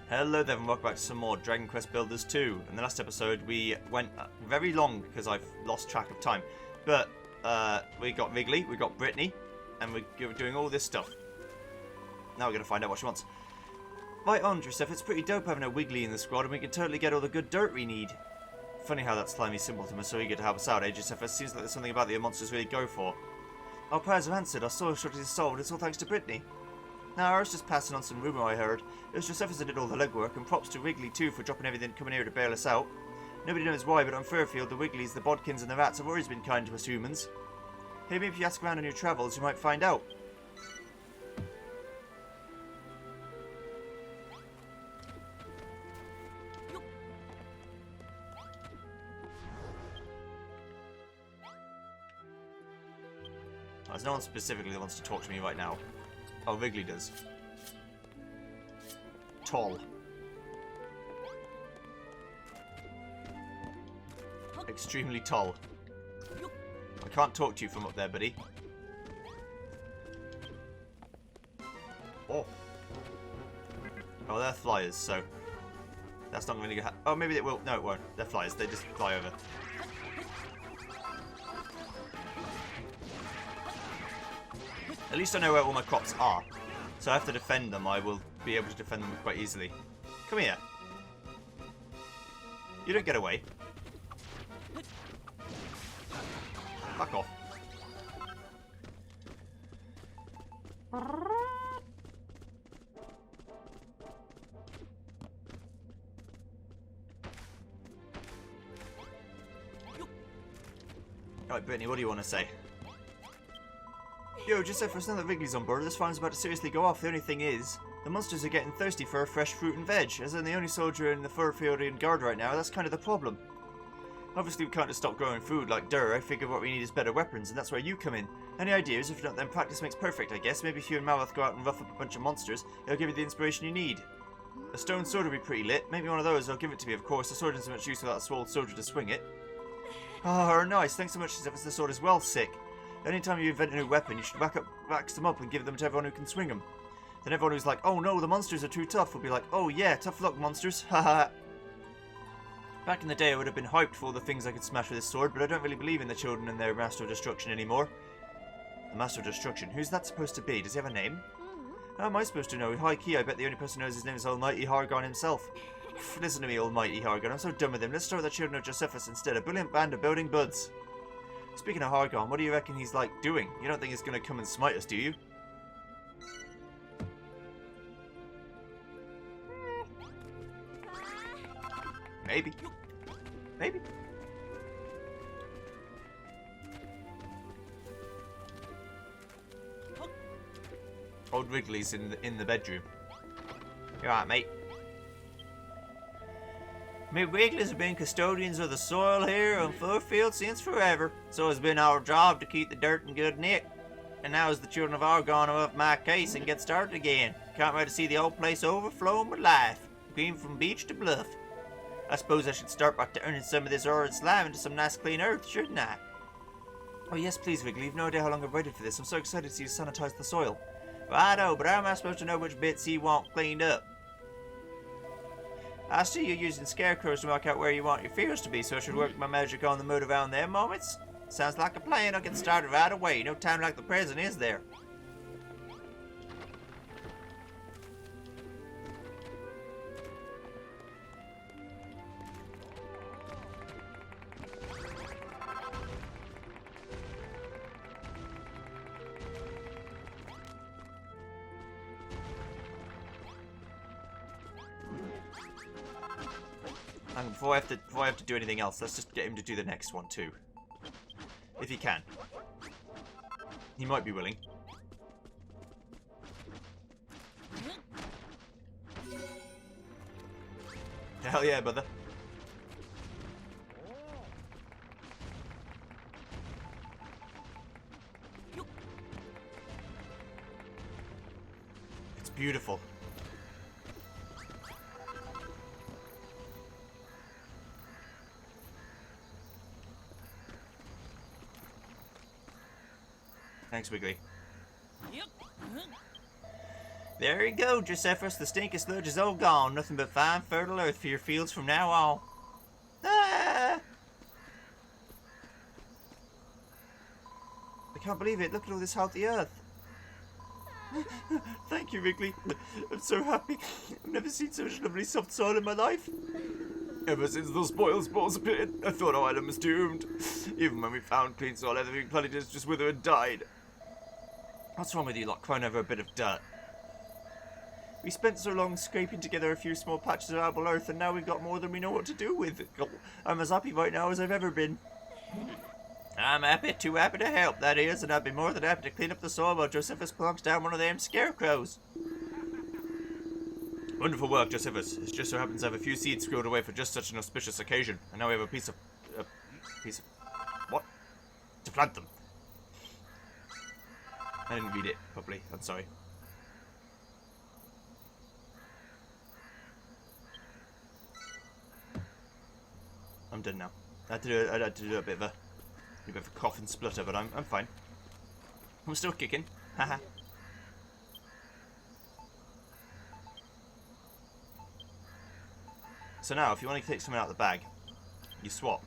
Hello there and welcome back to some more Dragon Quest Builders 2. In the last episode we went very long because I've lost track of time. But we got Wiggly, we got Brittany, and we're doing all this stuff. Now we're going to find out what she wants. Right on, Joseph, it's pretty dope having a Wiggly in the squad and we can totally get all the good dirt we need. Funny how that slimy simpleton was so eager to help us out, eh, Joseph? It seems like there's something about the monsters really go for. Our prayers have answered, our soil shortage is solved, it's all thanks to Brittany. Now, I was just passing on some rumour I heard. It was Josephus that did all the legwork, and props to Wiggly too for dropping everything coming here to bail us out. Nobody knows why, but on Furfield, the Wigglies, the Bodkins, and the Rats have always been kind to us humans. Hey, maybe if you ask around on your travels, you might find out. There's no one specifically that wants to talk to me right now. Oh, Wiggly does. Tall. Extremely tall. I can't talk to you from up there, buddy. Oh. Oh, they're flyers, so that's not going to go. Oh, maybe they will. No, it won't. They're flyers. They just fly over. At least I know where all my crops are. So I have to defend them. I will be able to defend them quite easily. Come here. You don't get away. Fuck off. Alright, Brittany, what do you want to say? Yo, just said for us now that Wiggly's on board, this farm's about to seriously go off. The only thing is, the monsters are getting thirsty for fresh fruit and veg. As I'm the only soldier in the Furfieldian Guard right now, that's kind of the problem. Obviously we can't just stop growing food like dirt. I figure what we need is better weapons, and that's where you come in. Any ideas? If not, then practice makes perfect, I guess. Maybe if you and Maleth go out and rough up a bunch of monsters, it'll give you the inspiration you need. A stone sword would be pretty lit. Maybe one of those. I'll give it to me, of course. The sword isn't so much use without a swole soldier to swing it. Oh, nice. Thanks so much, Josephus. The sword is well sick. Anytime you invent a new weapon, you should wax them up and give them to everyone who can swing them. Then everyone who's like, oh no, the monsters are too tough, will be like, oh yeah, tough luck, monsters, haha. Back in the day, I would have been hyped for all the things I could smash with this sword, but I don't really believe in the children and their Master of Destruction anymore. The Master of Destruction? Who's that supposed to be? Does he have a name? How am I supposed to know? High key, I bet the only person who knows his name is Almighty Hargon himself. Listen to me, Almighty Hargon, I'm so done with him. Let's start with the children of Josephus instead. A brilliant band of building buds. Speaking of Hargon, what do you reckon he's like doing? You don't think he's going to come and smite us, do you? Maybe. Maybe. Old Wrigley's in the bedroom. You alright, mate? Me Wigglies have been custodians of the soil here on Furfield since forever, so it's been our job to keep the dirt in good nick. And now as the children of Argon are up my case and get started again, can't wait to see the old place overflowing with life, green from beach to bluff. I suppose I should start by turning some of this horrid slime into some nice clean earth, shouldn't I? Oh yes, please, Wiggly. You've no idea how long I've waited for this. I'm so excited to see you sanitize the soil. Righto, but how am I supposed to know which bits you want cleaned up? I see you're using scarecrows to mark out where you want your fields to be, so I should work my magic on the mood around their moments. Sounds like a plan. I'll get started right away. No time like the present, is there? And before I have to do anything else, let's just get him to do the next one too. If he can. He might be willing. Hell yeah, brother. It's beautiful. Thanks, Wiggly. There you go, Josephus. The stinky sludge is all gone. Nothing but fine, fertile earth for your fields from now on. Ah! I can't believe it. Look at all this healthy earth. Thank you, Wrigley. I'm so happy. I've never seen such lovely soft soil in my life. Ever since those spoil spores appeared, I thought our island was doomed. Even when we found clean soil, everything planted just withered and died. What's wrong with you lot crying over a bit of dirt? We spent so long scraping together a few small patches of arable earth, and now we've got more than we know what to do with. I'm as happy right now as I've ever been. I'm happy, too happy to help, that is, and I'd be more than happy to clean up the soil while Josephus plonks down one of them scarecrows. Wonderful work, Josephus. It just so happens I have a few seeds squirreled away for just such an auspicious occasion, and now we have a piece of... what? To plant them. I didn't read it properly, I'm sorry. I'm done now. I had to do a bit of a cough and splutter, but I'm fine. I'm still kicking. Haha. So now, if you want to take something out of the bag, you swap.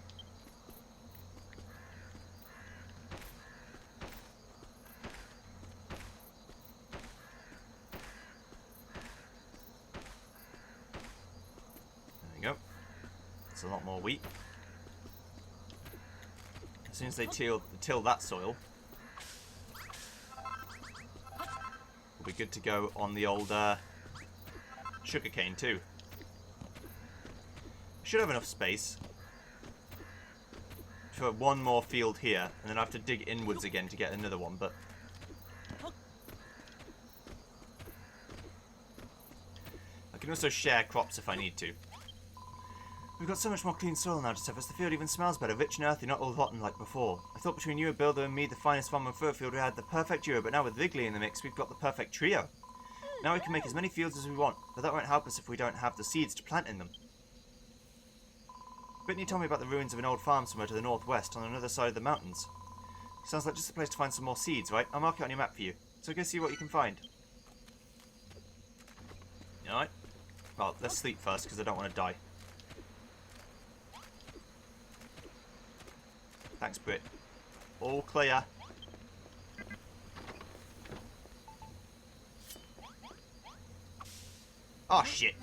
There we go. It's a lot more wheat. As soon as they till that soil, we'll be good to go on the old sugarcane too. Should have enough space for one more field here, and then I have to dig inwards again to get another one, but I can also share crops if I need to. We've got so much more clean soil now, Josephus. The field even smells better, rich and earthy, not all rotten like before. I thought between you, Builder, and me, the finest farm and fur field, we had the perfect duo, but now with Wrigley in the mix, we've got the perfect trio. Now we can make as many fields as we want, but that won't help us if we don't have the seeds to plant in them. Brittany told me about the ruins of an old farm somewhere to the northwest, on another side of the mountains. Sounds like just a place to find some more seeds, right? I'll mark it on your map for you, so go see what you can find. Alright. Well, let's sleep first, because I don't want to die. Thanks, Britt. All clear. Oh, shit.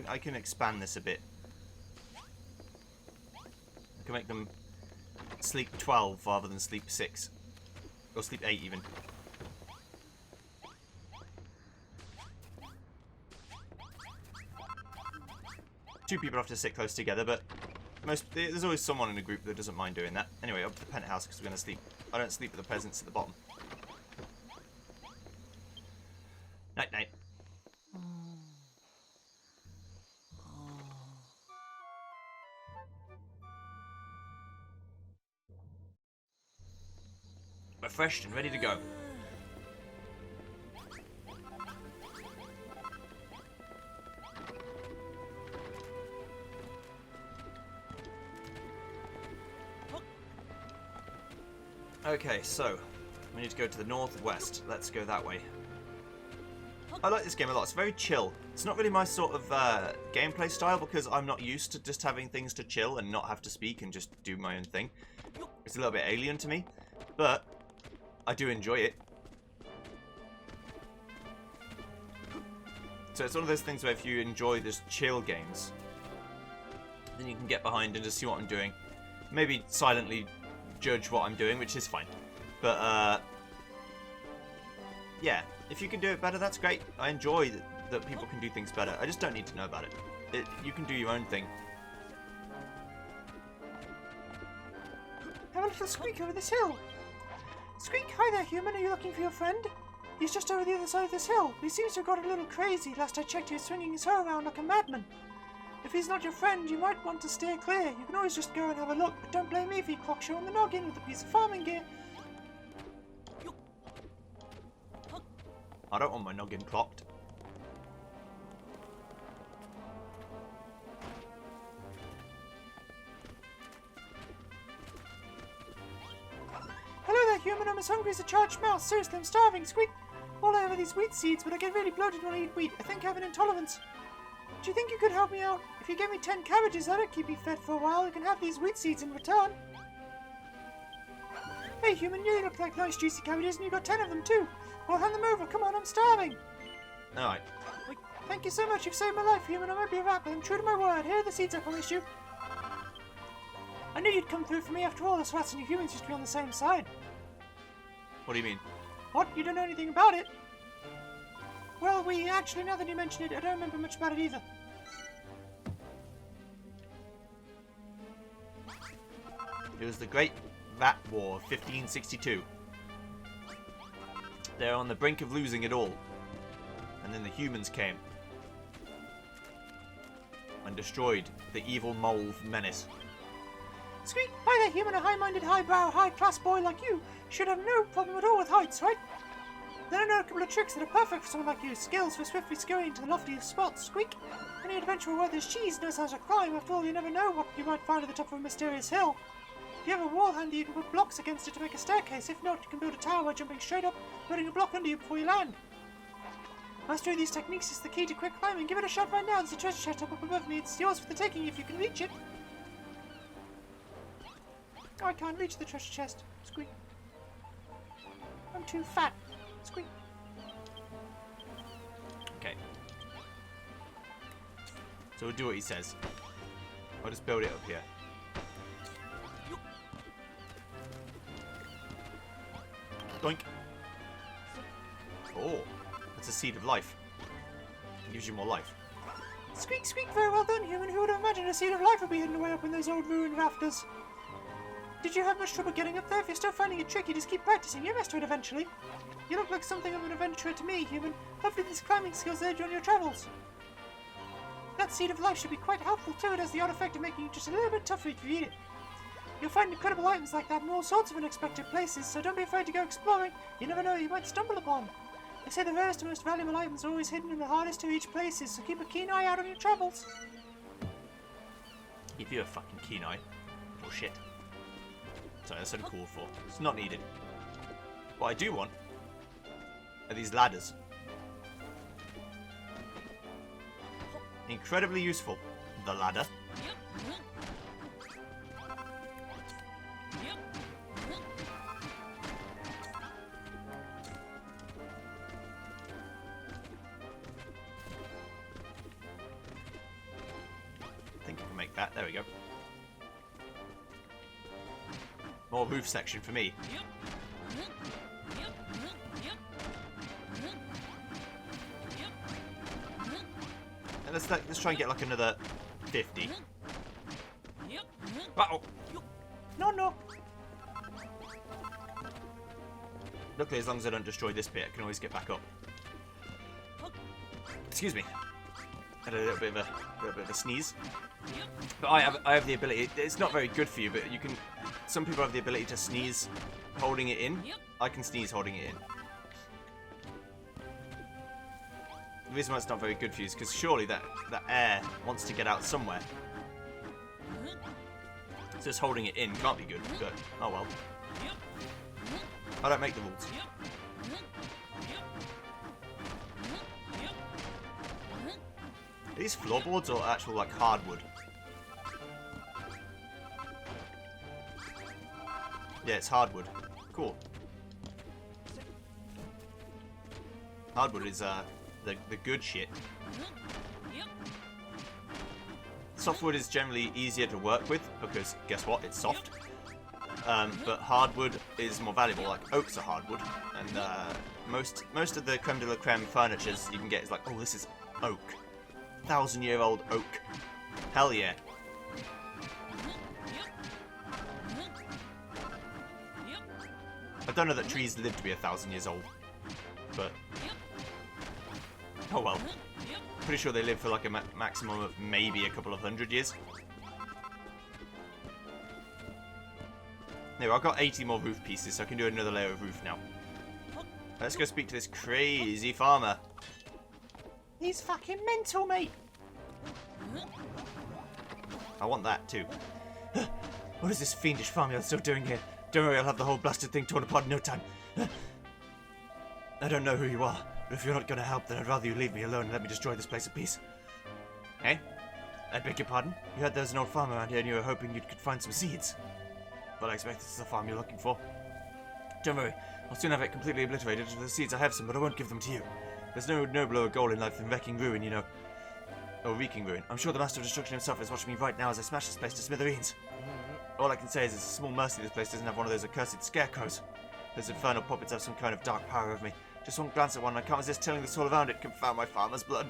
I can expand this a bit. I can make them sleep 12 rather than sleep 6. Or sleep 8 even. Two people have to sit close together, but there's always someone in a group that doesn't mind doing that. Anyway, up to the penthouse because we're going to sleep. I don't sleep with the peasants at the bottom. Night night. Refreshed and ready to go. Okay, so we need to go to the northwest. Let's go that way. I like this game a lot. It's very chill. It's not really my sort of gameplay style because I'm not used to just having things to chill and not have to speak and just do my own thing. It's a little bit alien to me, but I do enjoy it. So it's one of those things where if you enjoy just chill games, then you can get behind and just see what I'm doing. Maybe silently judge what I'm doing, which is fine. But, yeah, if you can do it better, that's great. I enjoy that people can do things better. I just don't need to know about it. You can do your own thing. Have a little squeak over this hill. Squeak, hi there, human. Are you looking for your friend? He's just over the other side of this hill. He seems to have got a little crazy. Last I checked, he was swinging his hair around like a madman. If he's not your friend, you might want to steer clear. You can always just go and have a look, but don't blame me if he crocks you on the noggin with a piece of farming gear. I don't want my noggin clocked. Hello there, human. I'm as hungry as a charged mouse. Seriously, I'm starving. Squeak. All I have are these wheat seeds, but I get really bloated when I eat wheat. I think I have an intolerance. Do you think you could help me out? If you give me 10 cabbages, that'll keep me fed for a while. You can have these wheat seeds in return. Hey, human, you look like nice juicy cabbages, and you got 10 of them too. Well, hand them over. Come on, I'm starving. Alright. Thank you so much. You've saved my life, human. I might be a rat, but I'm true to my word. Here are the seeds I promised you. I knew you'd come through for me after all. Us rats and you humans used to be on the same side. What do you mean? What? You don't know anything about it? Well, actually, now that you mention it, I don't remember much about it either. It was the Great Rat War of 1562. They're on the brink of losing it all. And then the humans came. And destroyed the evil mole menace. Squeak! Hi there, human. A high-minded, highbrow, high-class boy like you should have no problem at all with heights, right? Then I know a couple of tricks that are perfect for someone like you. Skills for swiftly scurrying to the loftiest spots. Squeak! Any adventurer worth his cheese knows how to climb. After all, you never know what you might find at the top of a mysterious hill. If you have a wall handy, you can put blocks against it to make a staircase. If not, you can build a tower by jumping straight up, putting a block under you before you land. Mastering these techniques is the key to quick climbing. Give it a shot right now. There's a treasure chest up above me. It's yours for the taking if you can reach it. Oh, I can't reach the treasure chest. Squeak. I'm too fat. Squeak. Okay. So we'll do what he says. I'll just build it up here. Doink. Oh, that's a seed of life. It gives you more life. Squeak, squeak. Very well done, human. Who would have imagined a seed of life would be hidden away up in those old ruined rafters? Did you have much trouble getting up there? If you're still finding it tricky, just keep practicing. You'll master it eventually. You look like something of an adventurer to me, human. Hopefully these climbing skills aid you on your travels. That seed of life should be quite helpful too. It has the odd effect of making you just a little bit tougher if you eat it. You'll find incredible items like that in all sorts of unexpected places, so don't be afraid to go exploring. You never know who you might stumble upon. They say the rarest and most valuable items are always hidden in the hardest to reach places, so keep a keen eye out on your travels. Give you a fucking keen eye. Oh shit. Sorry, that's uncalled for. It's not needed. What I do want are these ladders. Incredibly useful. The ladder. I think I can make that. There we go. More roof section for me. And let's try and get like another 50. Uh-oh. No. Luckily, as long as I don't destroy this bit, I can always get back up. Excuse me. Had a little bit of a sneeze. But I have the ability. It's not very good for you, but you can. Some people have the ability to sneeze holding it in. I can sneeze holding it in. The reason why it's not very good for you is because surely that air wants to get out somewhere. So just holding it in can't be good, but oh well. I don't make the rules. Are these floorboards or actual like hardwood? Yeah, it's hardwood. Cool. Hardwood is the good shit. Softwood is generally easier to work with because guess what? It's soft. But hardwood is more valuable. Like oaks are hardwood, and most of the creme de la creme furnitures you can get is like, oh, this is oak, 1,000-year-old oak. Hell yeah. I don't know that trees live to be 1,000 years old, but oh well. Pretty sure they live for like a maximum of maybe a couple of 100 years. Anyway, I've got 80 more roof pieces, so I can do another layer of roof now. Let's go speak to this crazy farmer. He's fucking mental, mate. I want that too. What is this fiendish farmyard still doing here? Don't worry, I'll have the whole blasted thing torn apart in no time. I don't know who you are, but if you're not going to help, then I'd rather you leave me alone and let me destroy this place in peace. Hey? I beg your pardon? You heard there's an old farm around here and you were hoping you could find some seeds. Well, I expect this is the farm you're looking for. Don't worry, I'll soon have it completely obliterated. The seeds I have some, but I won't give them to you. There's no nobler goal in life than wrecking ruin, you know. Or wreaking ruin. I'm sure the Master of Destruction himself is watching me right now as I smash this place to smithereens. All I can say is it's a small mercy this place doesn't have one of those accursed scarecrows. Those infernal puppets have some kind of dark power over me. Just one glance at one and I can't resist telling the soul around it, confound my farmer's blood.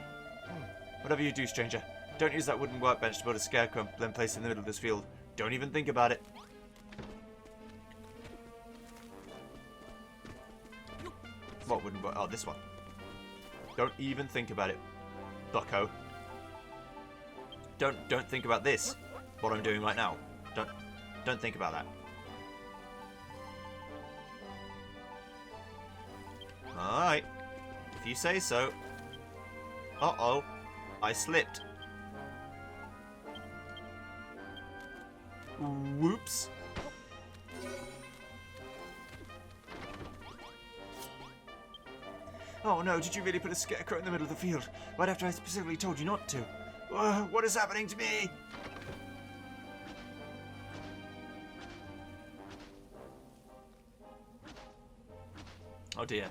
Whatever you do, stranger, don't use that wooden workbench to build a scarecrow and then place it in the middle of this field. Don't even think about it. What wooden work? Oh, this one. Don't even think about it, bucko. Don't think about this. What I'm doing right now. Don't think about that. Alright. If you say so. Uh-oh. I slipped. Whoops. Oh no, did you really put a scarecrow in the middle of the field? Right after I specifically told you not to. What is happening to me? Oh dear.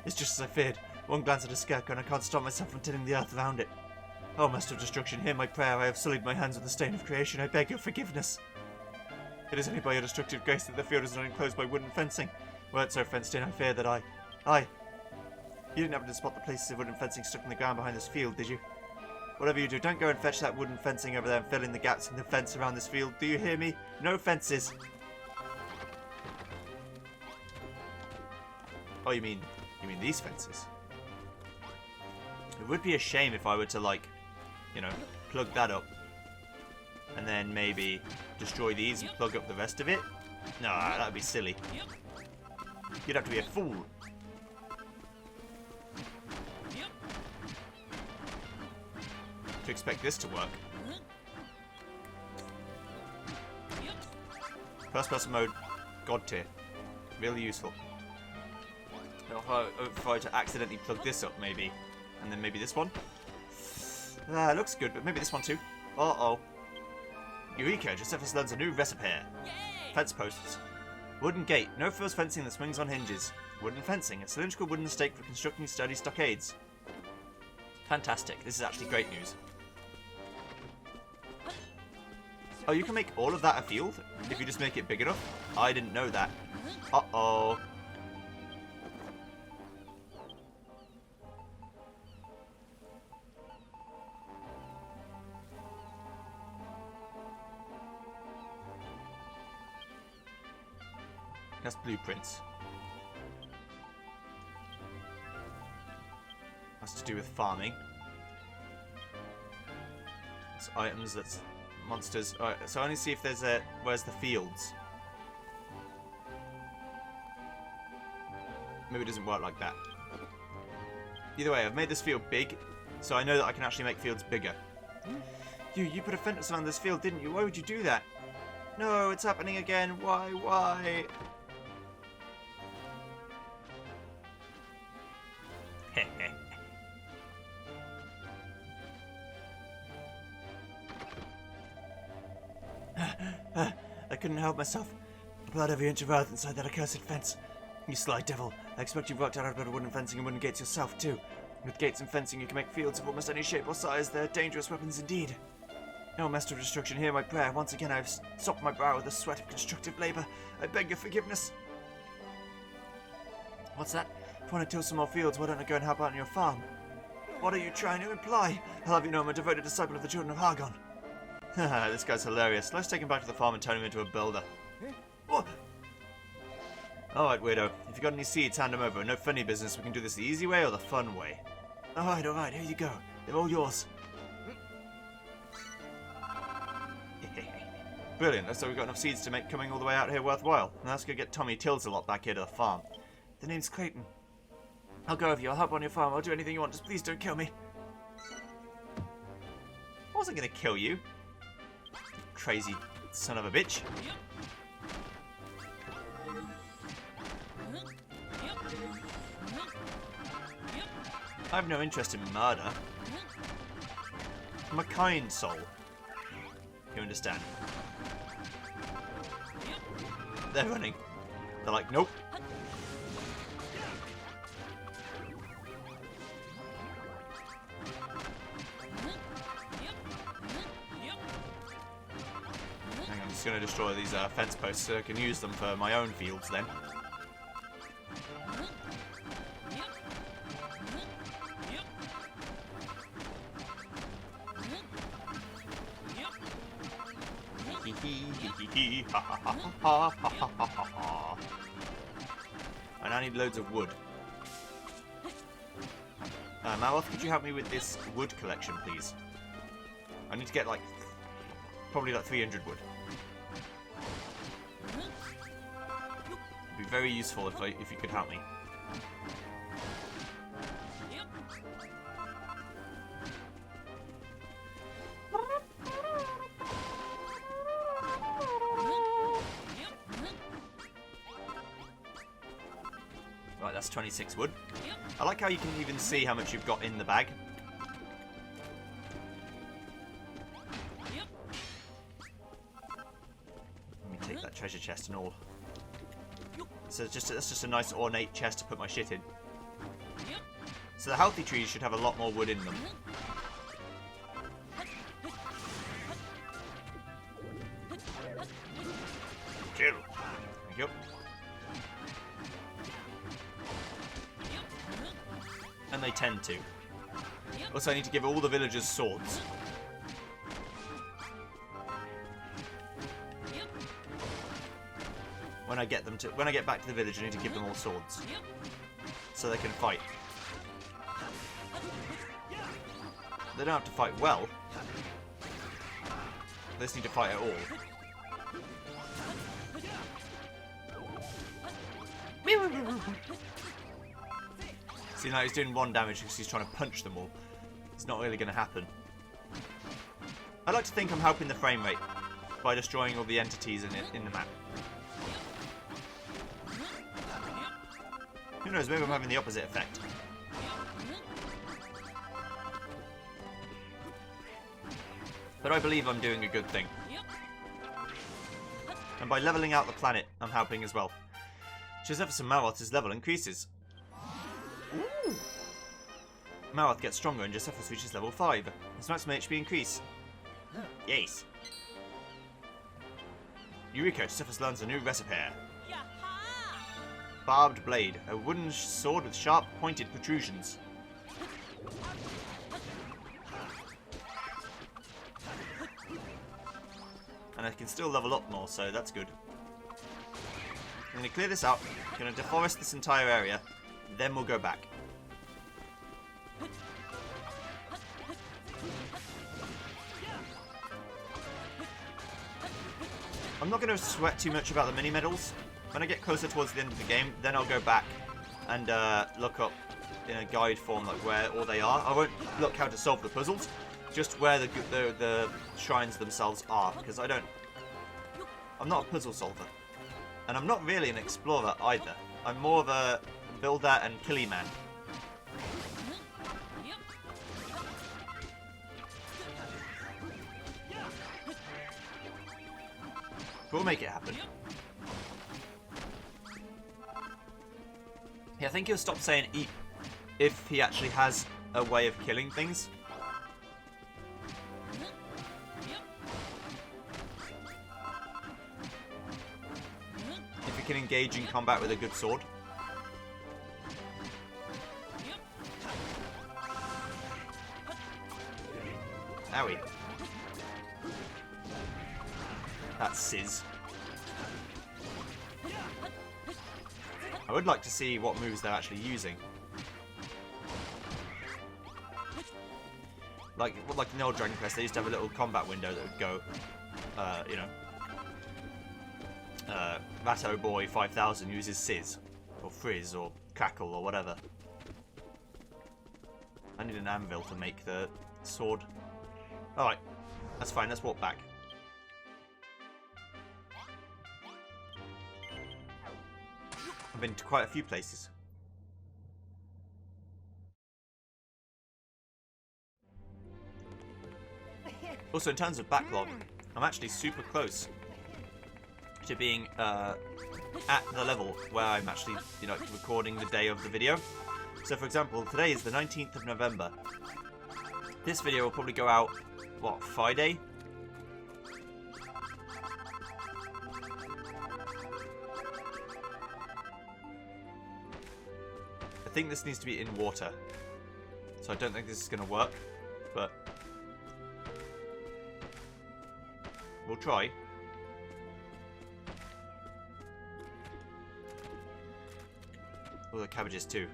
It's just as I feared. One glance at a scarecrow and I can't stop myself from tilling the earth around it. Oh, Master of Destruction, hear my prayer. I have sullied my hands with the stain of creation. I beg your forgiveness. It is only by your destructive grace that the field is not enclosed by wooden fencing. Were it so fenced in, I fear that I... You didn't happen to spot the places of wooden fencing stuck in the ground behind this field, did you? Whatever you do, don't go and fetch that wooden fencing over there and fill in the gaps in the fence around this field. Do you hear me? No fences. Oh, you mean these fences? It would be a shame if I were to, like, you know, plug that up. And then maybe destroy these and plug up the rest of it? No, that would be silly. You'd have to be a fool. To expect this to work. First person mode, God tier. Really useful. If I were to accidentally plug this up maybe. And then maybe this one. Looks good, but maybe this one too. Uh-oh. Eureka, Josephus learns a new recipe. Fence posts. Wooden gate, no frills fencing that swings on hinges. Wooden fencing, a cylindrical wooden stake for constructing sturdy stockades. Fantastic, this is actually great news. Oh, you can make all of that a field if you just make it big enough? I didn't know that. Uh-oh. That's blueprints. That's to do with farming. It's items, that's monsters. Alright, so I only see if there's a... Where's the fields? Maybe it doesn't work like that. Either way, I've made this field big, so I know that I can actually make fields bigger. You put a fence around this field, didn't you? Why would you do that? No, it's happening again. Why? I couldn't help myself. I plowed every inch of earth inside that accursed fence. You sly devil. I expect you've worked out how to build wooden fencing and wooden gates yourself, too. With gates and fencing, you can make fields of almost any shape or size. They're dangerous weapons indeed. No, Master of Destruction, hear my prayer. Once again, I have sopped my brow with the sweat of constructive labour. I beg your forgiveness. What's that? If you want to till some more fields, why don't I go and help out on your farm? What are you trying to imply? I'll have you know I'm a devoted disciple of the children of Hargon. Haha, this guy's hilarious. Let's take him back to the farm and turn him into a builder. What? Alright, weirdo. If you got any seeds, hand them over. No funny business. We can do this the easy way or the fun way. Alright, here you go. They're all yours. Brilliant. So we've got enough seeds to make coming all the way out here worthwhile. And that's going to get Tommy Tills a lot back here to the farm. The name's Clayton. I'll go with you. I'll help on your farm. I'll do anything you want. Just please don't kill me. I wasn't going to kill you. Crazy son of a bitch. I have no interest in murder. I'm a kind soul. You understand? They're running. They're like, nope. I'm just going to destroy these fence posts so I can use them for my own fields then. And I need loads of wood. Maloth, could you help me with this wood collection, please? I need to get like probably like 300 wood. It'd be very useful if you could help me. Right, that's 26 wood. I like how you can even see how much you've got in the bag. Let me take that treasure chest and all. So that's just a nice ornate chest to put my shit in. So the healthy trees should have a lot more wood in them. Kill. Thank you. And they tend to. Also, I need to give all the villagers swords. When I get back to the village, I need to give them all swords, so they can fight. They don't have to fight well. They just need to fight at all. See, now he's doing 1 damage because he's trying to punch them all. It's not really going to happen. I like to think I'm helping the frame rate by destroying all the entities in the map. Who knows, maybe I'm having the opposite effect. But I believe I'm doing a good thing. And by leveling out the planet, I'm helping as well. Josephus and Maloth's level increases. Ooh. Maloth gets stronger and Josephus reaches level 5. His maximum HP increase. Yes. Eureka, Josephus learns a new recipe. Barbed blade, a wooden sword with sharp, pointed protrusions. And I can still level up more, so that's good. I'm going to clear this out, I'm going to deforest this entire area, then we'll go back. I'm not going to sweat too much about the mini-medals. When I get closer towards the end of the game, then I'll go back and look up in a guide form like where all they are. I won't look how to solve the puzzles, just where the shrines themselves are, because I'm not a puzzle solver. And I'm not really an explorer either. I'm more of a builder and killy man. We'll make it happen. Yeah, I think he'll stop saying eep if he actually has a way of killing things. If he can engage in combat with a good sword. Owie. That's Sizz. I would like to see what moves they're actually using. Like in the old Dragon Quest, they used to have a little combat window that would go, you know, Ratto Boy 5000 uses Sizz, or Frizz, or Crackle, or whatever. I need an anvil to make the sword. Alright, that's fine, let's walk back. I've been to quite a few places. Also, in terms of backlog, I'm actually super close to being at the level where I'm actually, recording the day of the video. So, for example, today is the 19th of November. This video will probably go out, what, Friday? I think this needs to be in water. So I don't think this is going to work, but we'll try. Oh, the cabbages too.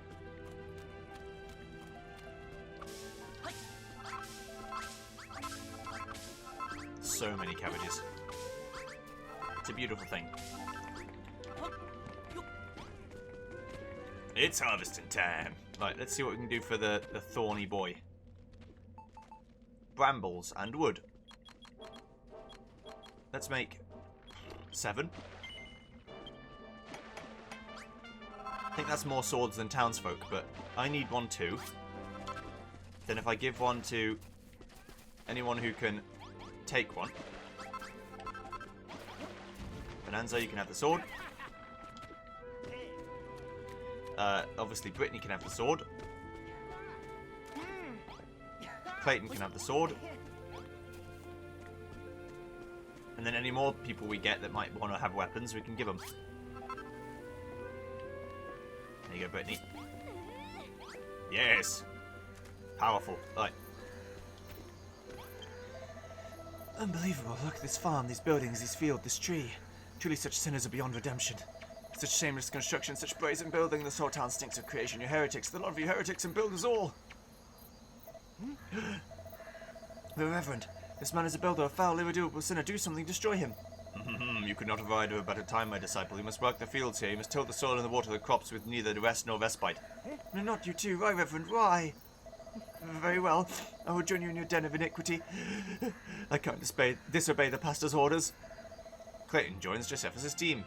So many cabbages. It's a beautiful thing. It's harvesting time. Right, let's see what we can do for the thorny boy. Brambles and wood. Let's make 7. I think that's more swords than townsfolk, but I need one too. Then if I give one to anyone who can take one. Bonanza, you can have the sword. Obviously Brittany can have the sword. Clayton can have the sword. And then any more people we get that might want to have weapons, we can give them. There you go, Brittany. Yes! Powerful. Right. Unbelievable. Look at this farm, these buildings, this field, this tree. Truly such sinners are beyond redemption. Such shameless construction, such brazen building, this whole town stinks of creation. You heretics, the lot of you heretics and builders all! The Reverend, this man is a builder, a foul, irredeemable sinner. Do something, destroy him. You could not have arrived at a better time, my disciple. You must work the fields here. You must till the soil and the water the crops with neither rest nor respite. No, not you too. Why, Reverend, why? Very well. I will join you in your den of iniquity. I can't disobey the pastor's orders. Clayton joins Josephus' team.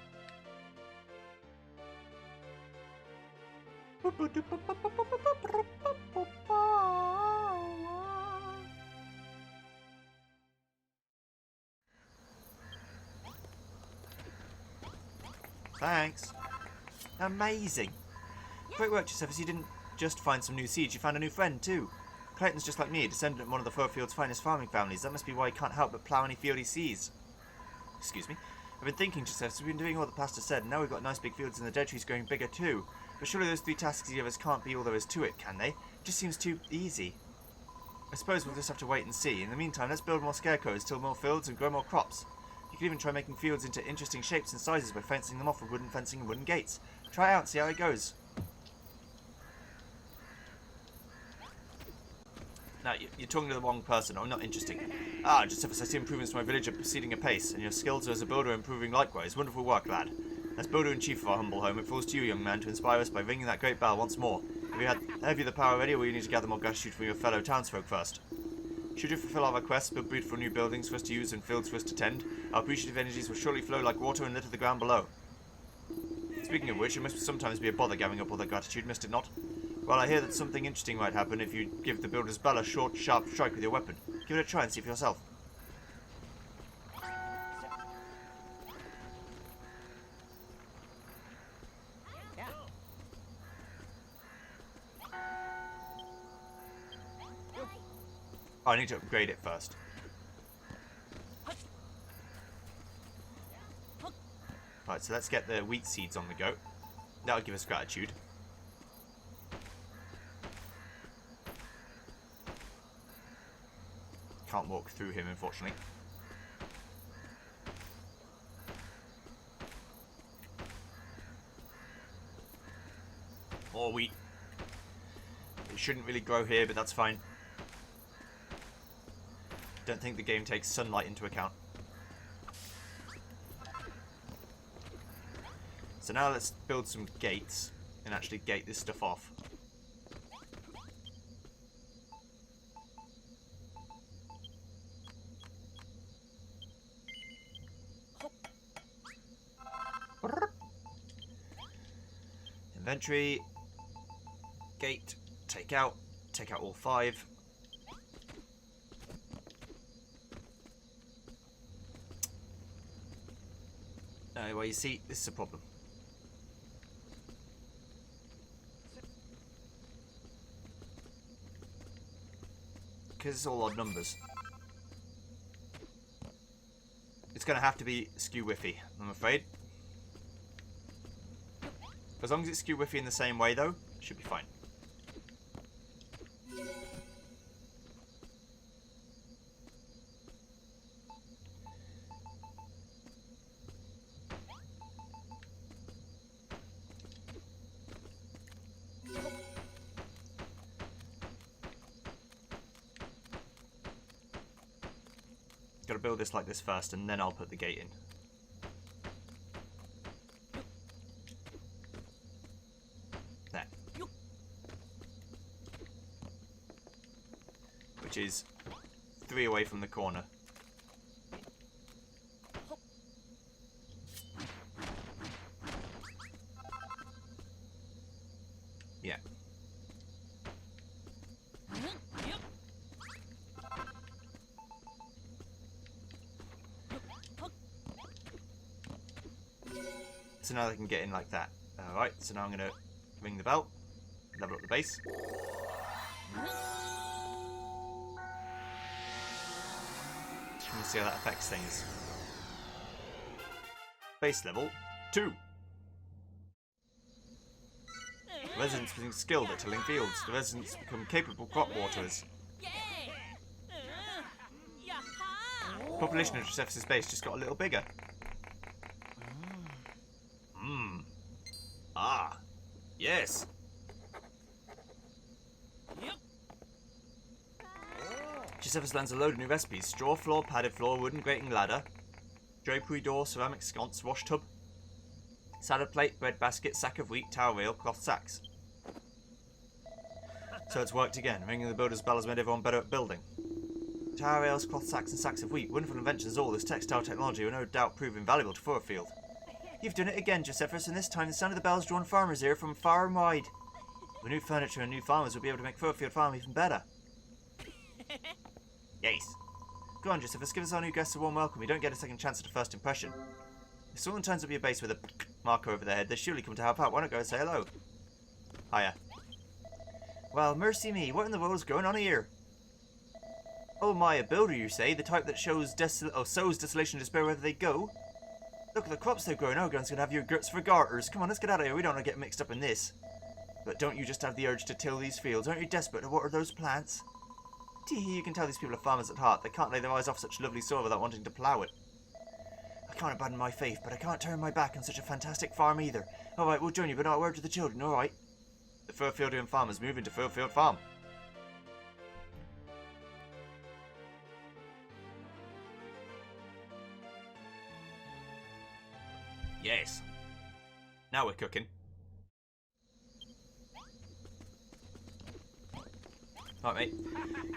Thanks. Amazing. Great work, Josephus. You didn't just find some new seeds, you found a new friend too. Clayton's just like me, a descendant of one of the Furfield's finest farming families. That must be why he can't help but plough any field he sees. Excuse me. I've been thinking, Josephus, we've been doing all the pastor said, and now we've got nice big fields and the dead trees growing bigger too. But surely those 3 tasks he gave us can't be all there is to it, can they? It just seems too easy. I suppose we'll just have to wait and see. In the meantime, let's build more scarecrows, till more fields, and grow more crops. You could even try making fields into interesting shapes and sizes by fencing them off with wooden fencing and wooden gates. Try it out and see how it goes. Now, you're talking to the wrong person. I'm not interested. Ah, Josephus, I see improvements to my village are proceeding apace, and your skills as a builder are improving likewise. Wonderful work, lad. As builder-in-chief of our humble home, it falls to you, young man, to inspire us by ringing that great bell once more. Have you the power ready, or will you need to gather more gratitude from your fellow townsfolk first? Should you fulfill our requests, build beautiful new buildings for us to use and fields for us to tend, our appreciative energies will surely flow like water and litter the ground below. Speaking of which, it must sometimes be a bother gathering up all that gratitude, must it not? Well, I hear that something interesting might happen if you give the builder's bell a short, sharp strike with your weapon. Give it a try and see for yourself. Oh, I need to upgrade it first. Right, so let's get the wheat seeds on the go. That'll give us gratitude. Can't walk through him, unfortunately. More wheat. It shouldn't really grow here, but that's fine. Don't think the game takes sunlight into account. So now let's build some gates and actually gate this stuff off. Inventory, gate, take out all 5. Well, you see, this is a problem. Because it's all odd numbers. It's going to have to be skew-whiffy, I'm afraid. As long as it's skew-whiffy in the same way, though, it should be fine. Got to build this like this first, and then I'll put the gate in. There. Which is 3 away from the corner. Yeah. So now they can get in like that. Alright, so now I'm going to ring the bell, level up the base. We'll see how that affects things. Base level 2. Residents become skilled at tilling fields. The residents become capable crop waterers. Population of Josephus' base just got a little bigger. Ah, yes. Josephus lands a load of new recipes. Straw floor, padded floor, wooden grating ladder, drapery door, ceramic sconce, wash tub, salad plate, bread basket, sack of wheat, towel reel, cloth sacks. So it's worked again. Ringing the builder's bell has made everyone better at building. Towel rails, cloth sacks and sacks of wheat. Wonderful inventions all. This textile technology will no doubt prove invaluable to Furfield. You've done it again, Josephus, and this time the sound of the bells drawn farmers here from far and wide. With new furniture and new farmers, we'll be able to make Furfield Farm even better. Yes. Go on, Josephus, give us our new guests a warm welcome. We don't get a second chance at a first impression. If someone turns up your base with a marker over their head, they surely come to help out. Why not go and say hello? Hiya. Well, mercy me, what in the world is going on here? Oh my, a builder, you say? The type that sows desolation and despair wherever they go? Look at the crops they're growing. Ogren's gonna have your guts for garters. Come on, let's get out of here. We don't want to get mixed up in this. But don't you just have the urge to till these fields? Aren't you desperate to water those plants? Tee, you can tell these people are farmers at heart. They can't lay their eyes off such lovely soil without wanting to plough it. I can't abandon my faith, but I can't turn my back on such a fantastic farm either. Alright, we'll join you, but not a word to the children, alright? The Furfieldian farmers move into Furfield Farm. Yes. Now we're cooking. Right, mate.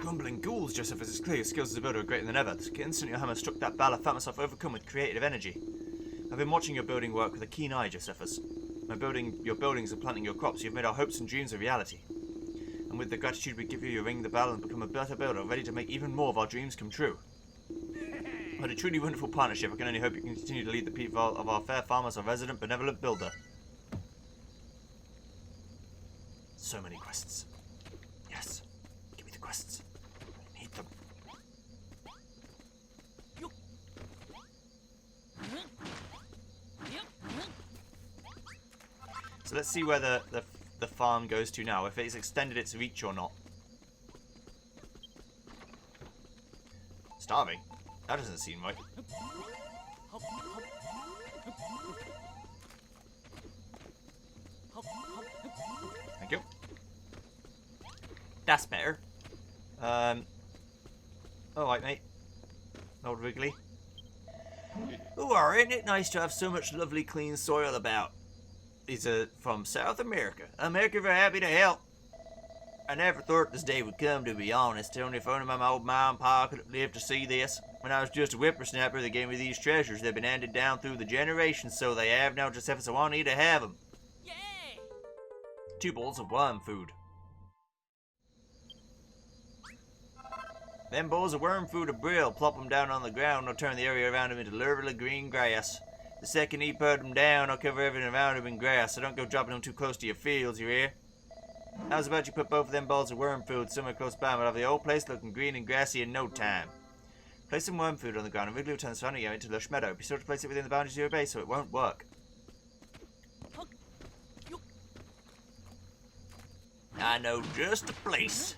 Grumbling ghouls, Josephus. It's clear your skills as a builder are greater than ever. The instant your hammer struck that bell, I found myself overcome with creative energy. I've been watching your building work with a keen eye, Josephus. By building your buildings and planting your crops, you've made our hopes and dreams a reality. And with the gratitude we give you, you ring the bell and become a better builder, ready to make even more of our dreams come true. What a truly wonderful partnership. I can only hope you can continue to lead the people of our fair farm as a resident benevolent builder. So many quests. Yes. Give me the quests. I need them. So let's see where the farm goes to now, if it's extended its reach or not. Starving? That doesn't seem right. Thank you. That's better. Alright, mate. Old Wrigley. Oh, isn't it nice to have so much lovely clean soil about? He's from South America. America, very happy to help. I never thought this day would come, to be honest. Only if only my old mom and pa could live to see this. When I was just a whippersnapper, they gave me these treasures. They've been handed down through the generations, so they have. Now just if I want to have them. Yay! 2 bowls of worm food. Them bowls of worm food are brill. Plop them down on the ground, I'll turn the area around them into lovely green grass. The second you put them down, I'll cover everything around them in grass, so don't go dropping them too close to your fields, you hear? How's about you put both of them balls of worm food somewhere close by, and we'll have the whole place looking green and grassy in no time. Place some worm food on the ground and Wrigley will turn the surrounding area into lush meadow. Be sure to place it within the boundaries of your base so it won't work. I know just a place.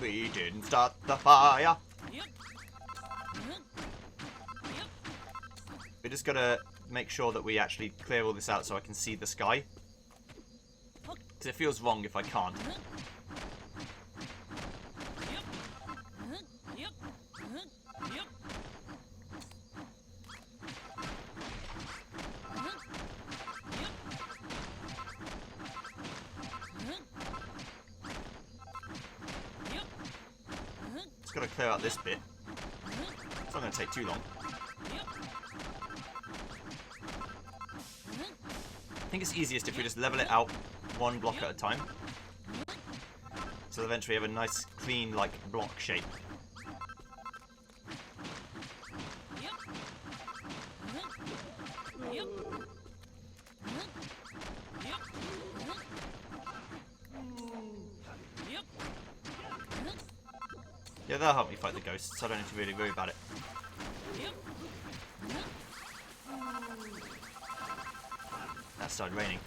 We didn't start the fire. We just gotta make sure that we actually clear all this out so I can see the sky. Because it feels wrong if I can't. Gotta clear out this bit. It's not gonna take too long. I think it's easiest if we just level it out 1 block at a time. So eventually we have a nice, clean, like, block shape. Yeah, that'll help me fight the ghosts, so I don't need to really worry about it. That started raining.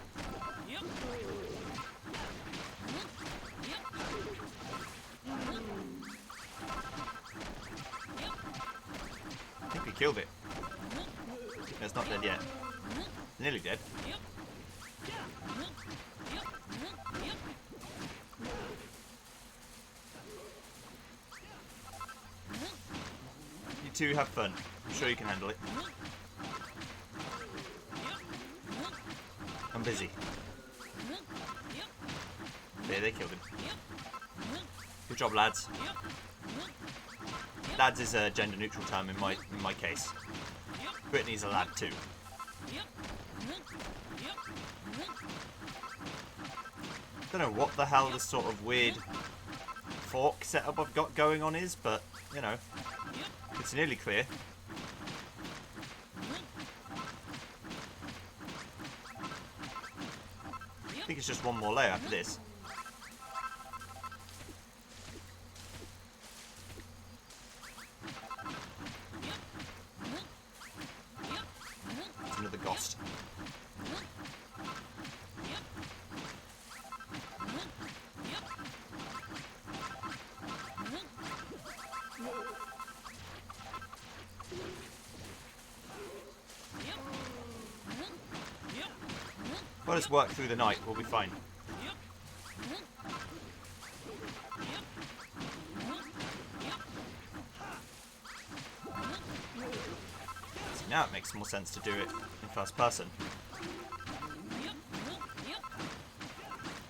I think we killed it. No, it's not dead yet. It's nearly dead. You two have fun. I'm sure you can handle it. I'm busy. There, they killed him. Good job, lads. Lads is a gender-neutral term in my case. Brittany's a lad too. Don't know what the hell this sort of weird fork setup I've got going on is, but you know, it's nearly clear. I think it's just one more layer after this. It's another ghost. Let us work through the night, we'll be fine. See, now it makes more sense to do it in first person.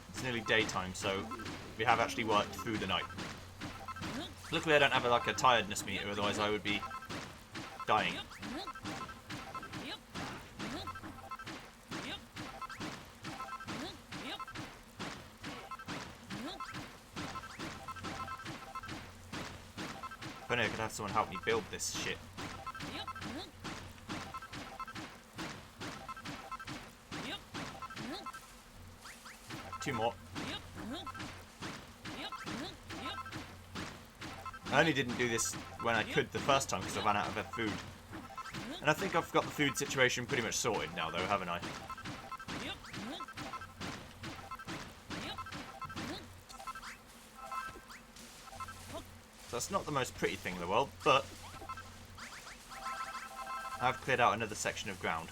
It's nearly daytime, so we have actually worked through the night. Luckily I don't have like a tiredness meter, otherwise I would be dying. If only I could have someone help me build this shit. Two more. I only didn't do this when I could the first time because I ran out of food. And I think I've got the food situation pretty much sorted now though, haven't I? So that's not the most pretty thing in the world, but I've cleared out another section of ground.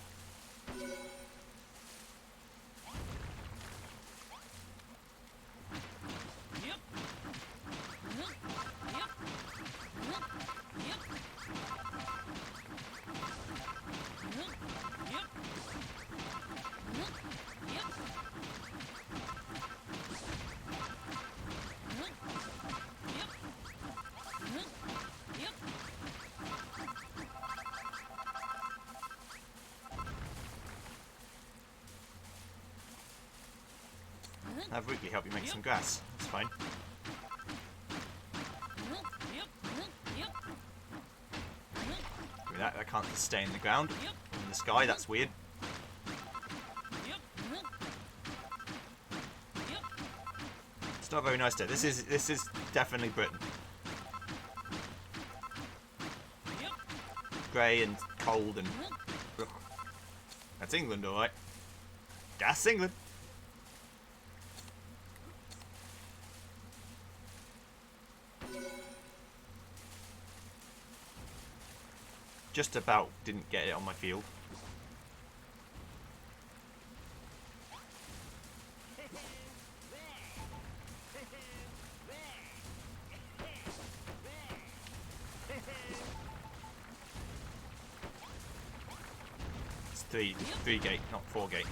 Have Wrigley help you make some grass. That's fine. That can't stay in the ground. In the sky, that's weird. It's not very nice day. This is definitely Britain. Grey and cold and... Ugh. That's England, alright. That's England. Just about didn't get it on my field. It's three gate, not 4 gate.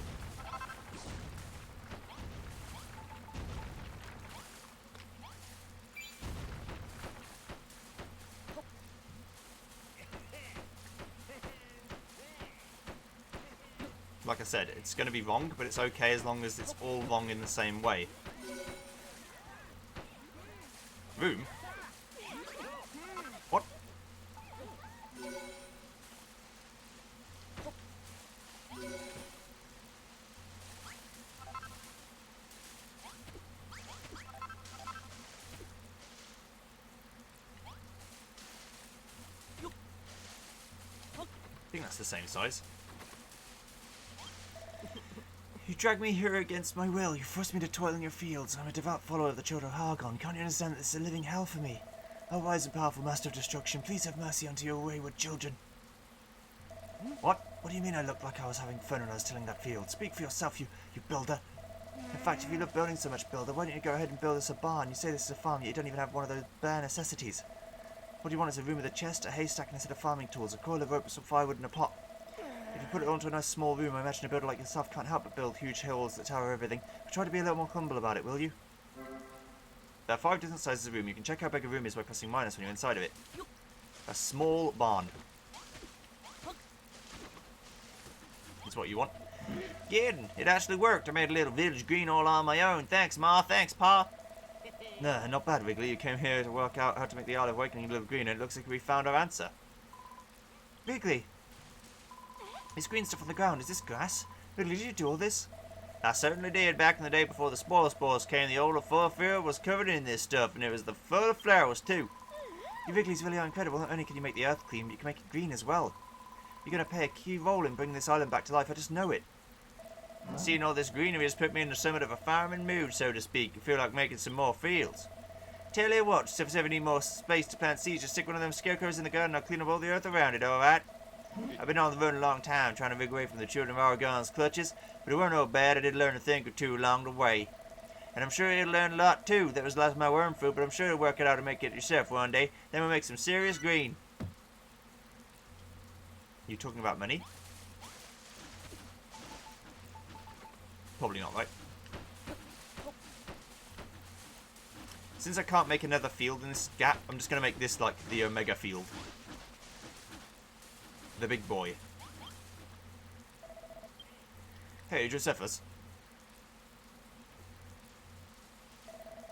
Like I said, it's going to be wrong, but it's okay as long as it's all wrong in the same way. Room? What? I think that's the same size. You dragged me here against my will. You forced me to toil in your fields. I'm a devout follower of the Children of Hargon. Can't you understand that this is a living hell for me? O wise and powerful master of destruction, please have mercy unto your wayward children. What? What do you mean I looked like I was having fun when I was tilling that field? Speak for yourself, you builder. In fact, if you love building so much, builder, why don't you go ahead and build us a barn? You say this is a farm, yet you don't even have one of those bare necessities. What do you want? Is a room with a chest, a haystack and a set of farming tools, a coil of rope, some firewood and a pot? If you put it all into a nice small room, I imagine a builder like yourself can't help but build huge hills that tower everything. But try to be a little more humble about it, will you? There are 5 different sizes of room. You can check how big a room is by pressing minus when you're inside of it. A small barn. That's what you want. Kidding. It actually worked. I made a little village green all on my own. Thanks, Ma. Thanks, Pa. Nah, not bad, Wrigley. You came here to work out how to make the Isle of Awakening a little greener. It looks like we found our answer. Wrigley. This green stuff on the ground, is this grass? Wrigley, did you do all this? I certainly did. Back in the day before the spoil spores came, the old fur field was covered in this stuff, and it was the full of flowers too. You Wrigley's really incredible. Not only can you make the earth clean, but you can make it green as well. You're going to play a key role in bringing this island back to life, I just know it. Seeing all this greenery has put me in the somewhat of a farming mood, so to speak. I feel like making some more fields. Tell you what, if you ever need more space to plant seeds, just stick one of them scarecrows in the garden and I'll clean up all the earth around it, alright? I've been on the road a long time, trying to rig away from the Children of Argon's clutches, but it weren't no bad. I did learn a thing or two along the way. And I'm sure you'll learn a lot too. That was last my worm fruit, but I'm sure you'll work it out and make it yourself one day. Then we'll make some serious green. You talking about money? Probably not, right? Since I can't make another field in this gap, I'm just going to make this like the Omega field. The big boy. Hey, Josephus.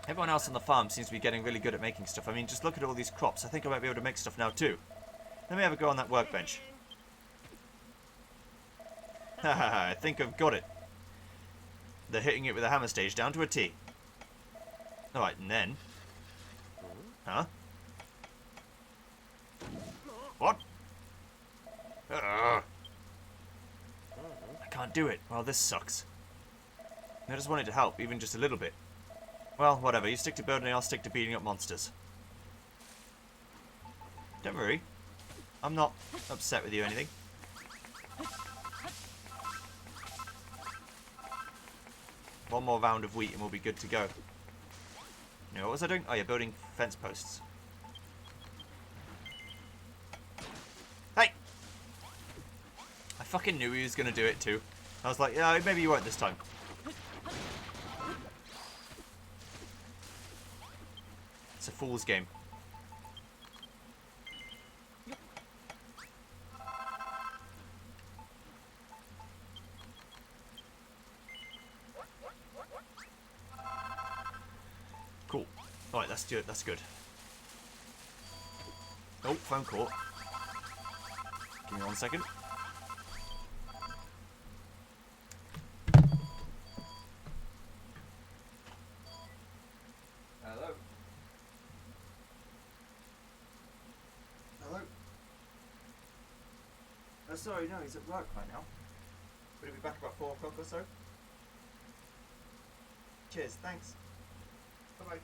Everyone else on the farm seems to be getting really good at making stuff. I mean, just look at all these crops. I think I might be able to make stuff now too. Let me have a go on that workbench. Haha, I think I've got it. They're hitting it with a hammer stage down to a T. Alright, and then... Huh? What? I can't do it. Well, this sucks. I just wanted to help, even just a little bit. Well, whatever. You stick to building, I'll stick to beating up monsters. Don't worry. I'm not upset with you or anything. One more round of wheat and we'll be good to go. You know, what was I doing? Oh, yeah, building fence posts. Hey! I fucking knew he was going to do it too. I was like, yeah, maybe you won't this time. It's a fool's game. Cool. Alright, that's good. That's good. Oh, phone call. Give me 1 second. Hello? Hello? Oh, sorry, no, he's at work right now. Will he be back about 4 o'clock or so? Cheers, thanks. Bye-bye.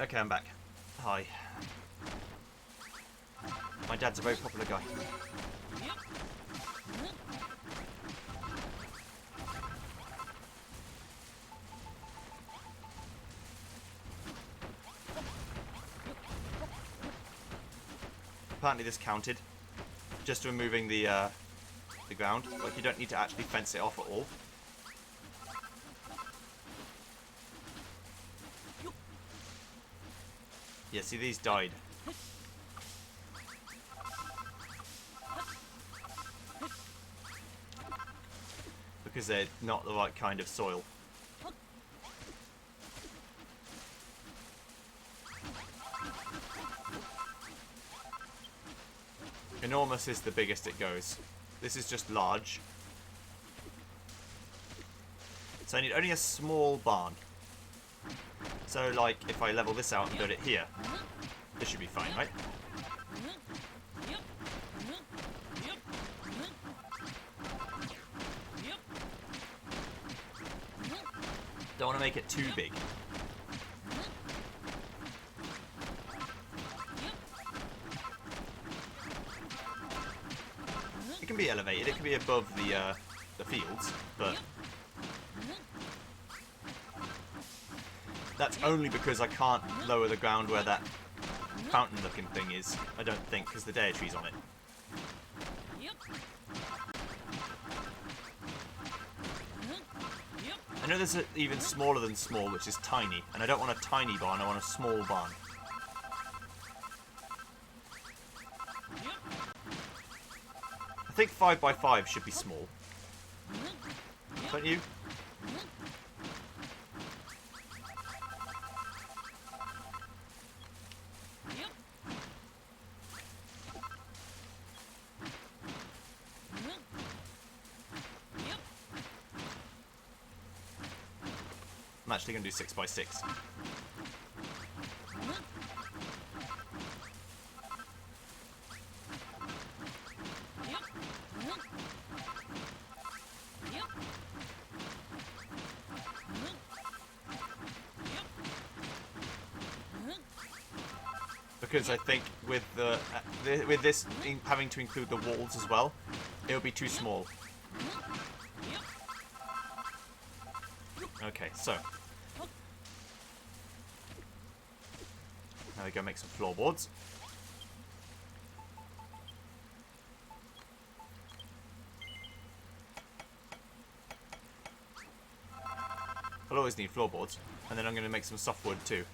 Okay, I'm back. Hi. My dad's a very popular guy. Apparently this counted. Just removing the ground. Like, you don't need to actually fence it off at all. Yeah, see, these died. Because they're not the right kind of soil. Enormous is the biggest it goes. This is just large. So I need only a small barn. So, like, if I level this out and build it here, this should be fine, right? Don't want to make it too big. It can be elevated, it can be above the fields, but that's only because I can't lower the ground where that fountain-looking thing is, I don't think, because the dare tree's on it. I know there's even smaller than small, which is tiny, and I don't want a tiny barn, I want a small barn. I think 5x5 should be small. Don't you? I'm actually going to do 6x6. Because I think with this having to include the walls as well, it would be too small. Okay, so now we go make some floorboards. I'll always need floorboards, and then I'm going to make some softwood too.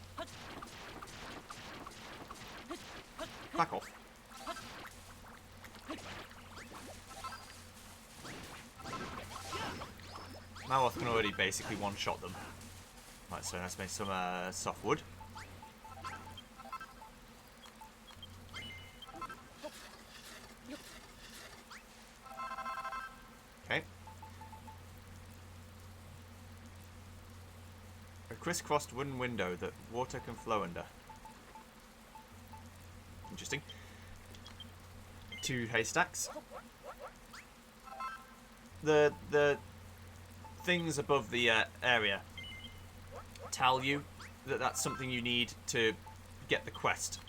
Back off. Malroth can already basically one-shot them. Right, so let's make some softwood. Okay. A crisscrossed wooden window that water can flow under. Interesting. 2 haystacks. the things above the area tell you that that's something you need to get the quest,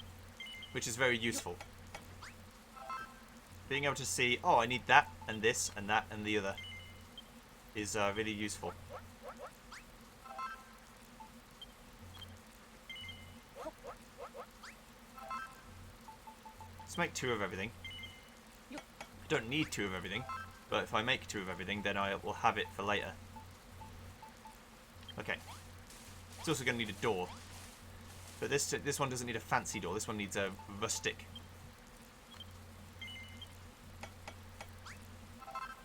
which is very useful. Being able to see, oh, I need that and this and that and the other is really useful. Let's make 2 of everything. I don't need 2 of everything, but if I make 2 of everything, then I will have it for later. Okay. It's also going to need a door. But this one doesn't need a fancy door. This one needs a rustic,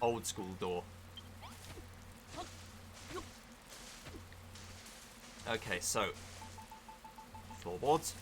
old school door. Okay, so floorboards.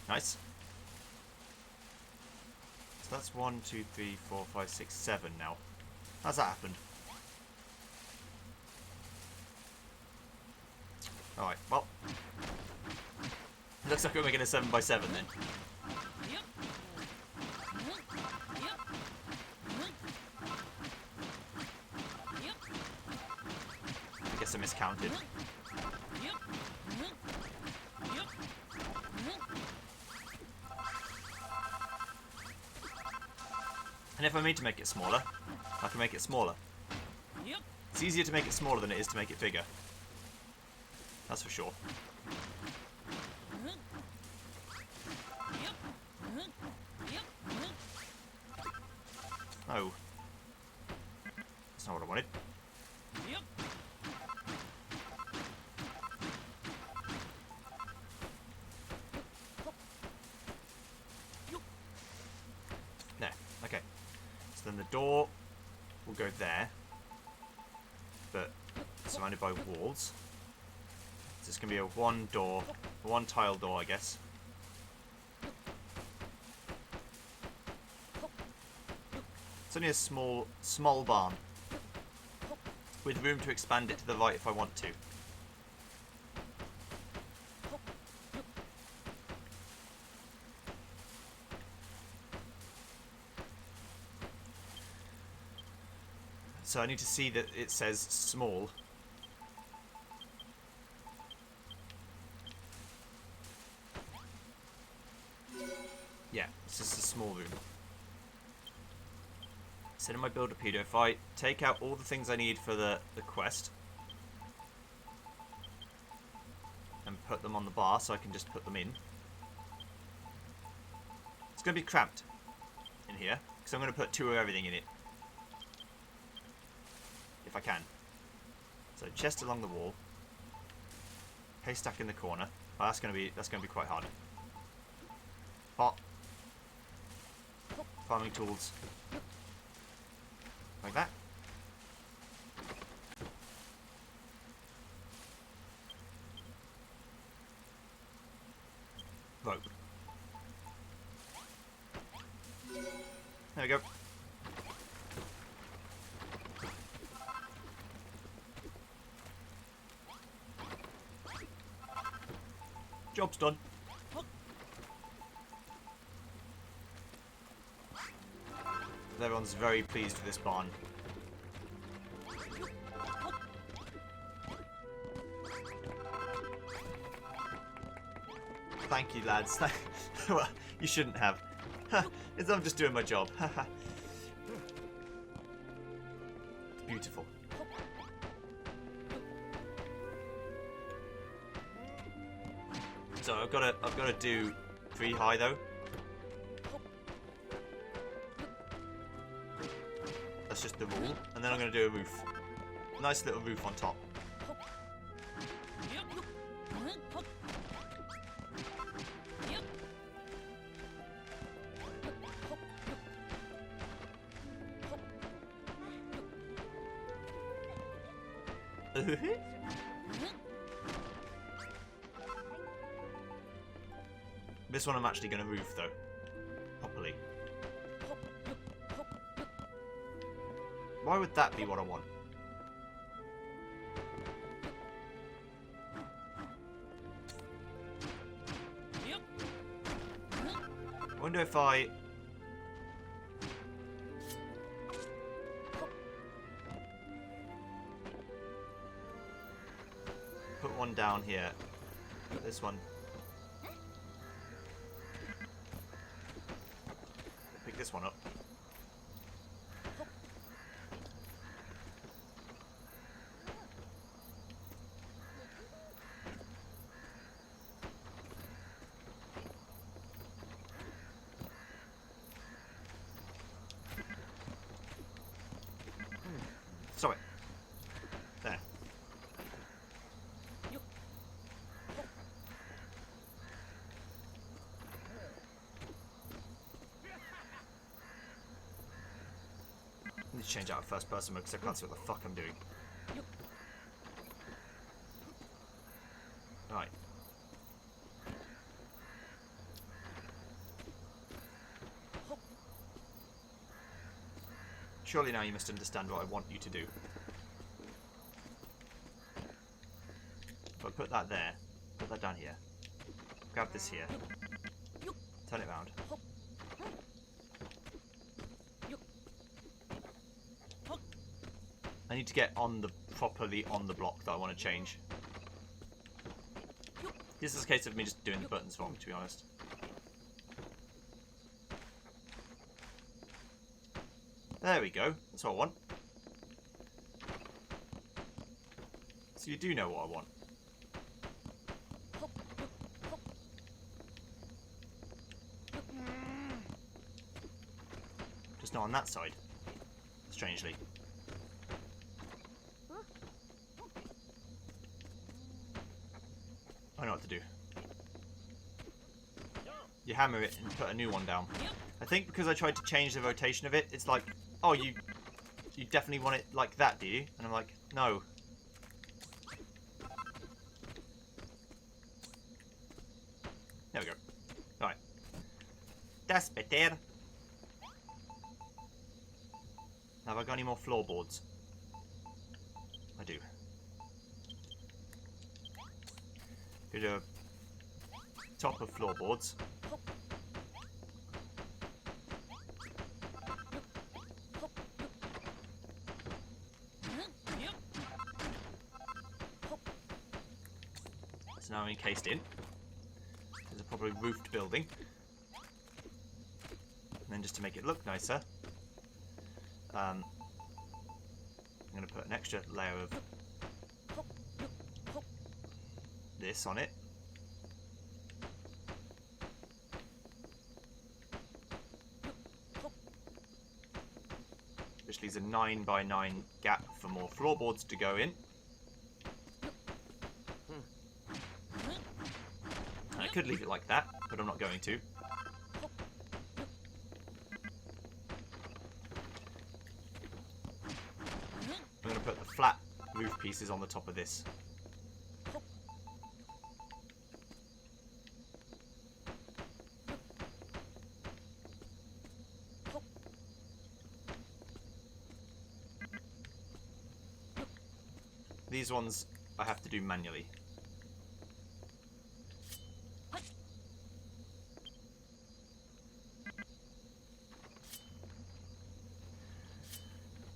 Nice. So that's 1, 2, 3, 4, 5, 6, 7 now. How's that happened? Alright, well. Looks like we're making a 7 by 7 then. I guess I miscounted. And if I mean to make it smaller, I can make it smaller. It's easier to make it smaller than it is to make it bigger. That's for sure. Oh. That's not what I wanted. There. Okay. So then the door will go there, but surrounded by walls. So it's going to be a one tile door, I guess. It's only a small barn, with room to expand it to the right if I want to. So I need to see that it says small. Yeah, it's just a small room. So in my Builderpedia, if I take out all the things I need for the quest and put them on the bar so I can just put them in, it's going to be cramped in here because I'm going to put 2 of everything in it. If I can. So chest along the wall, haystack in the corner. Oh, that's going to be quite hard. Pot, farming tools, like that. Rope. There we go. Job's done. Everyone's very pleased with this barn. Thank you, lads. Well, you shouldn't have. I'm just doing my job. It's beautiful. So I've got to do 3 high though. That's just the rule, and then I'm going to do a roof. Nice little roof on top. This one I'm actually going to roof though. Properly. Why would that be what I want? I wonder if I... put one down here. Put this one. Pick this one up. Stop it. There. I need to change out of first person mode because I can't see what the fuck I'm doing. Right. Surely now you must understand what I want you to do. If I put that there, put that down here, grab this here, turn it around. I need to get properly on the block that I want to change. This is a case of me just doing the buttons wrong, to be honest. There we go. That's what I want. So you do know what I want. Just not on that side. Strangely. I know what to do. You hammer it and put a new one down. I think because I tried to change the rotation of it, it's like, oh, you definitely want it like that, do you? And I'm like, no. There we go. Right. That's better. Have I got any more floorboards? I do. Go to top of floorboards. It's now encased in. There's a properly roofed building. And then just to make it look nicer, I'm going to put an extra layer of this on it. Which leaves a 9 by 9 gap for more floorboards to go in. I could leave it like that, but I'm not going to. I'm going to put the flat roof pieces on the top of this. These ones I have to do manually.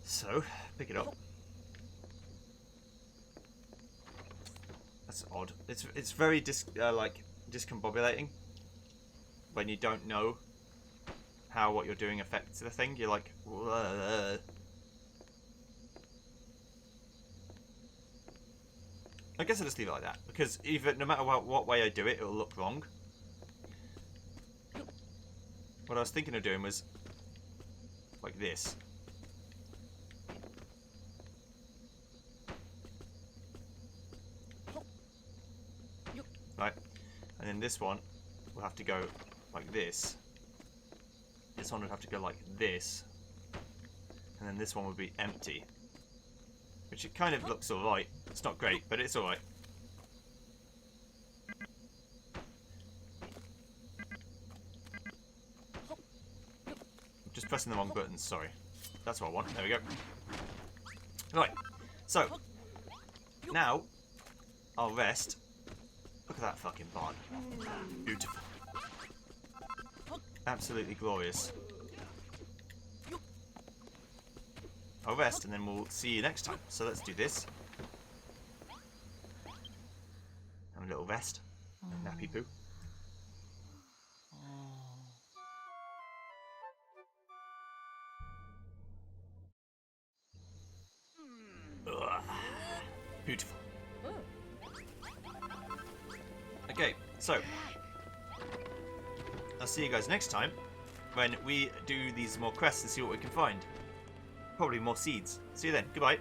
So, pick it up. That's odd. It's very discombobulating when you don't know how what you're doing affects the thing. You're like, whoa. I guess I'll just leave it like that, because no matter what way I do it, it'll look wrong. What I was thinking of doing was like this. Right, and then this one will have to go like this. This one would have to go like this. And then this one would be empty. which it kind of looks alright. It's not great, but it's alright. Just pressing the wrong buttons, sorry. That's what I want. There we go. Right, so now I'll rest. Look at that fucking barn. Beautiful. Absolutely glorious. I'll rest and then we'll see you next time. So let's do this. Have a little rest. Nappy poo. Ugh. Beautiful. Okay, so I'll see you guys next time when we do these more quests and see what we can find. Probably more seeds. See you then. Goodbye.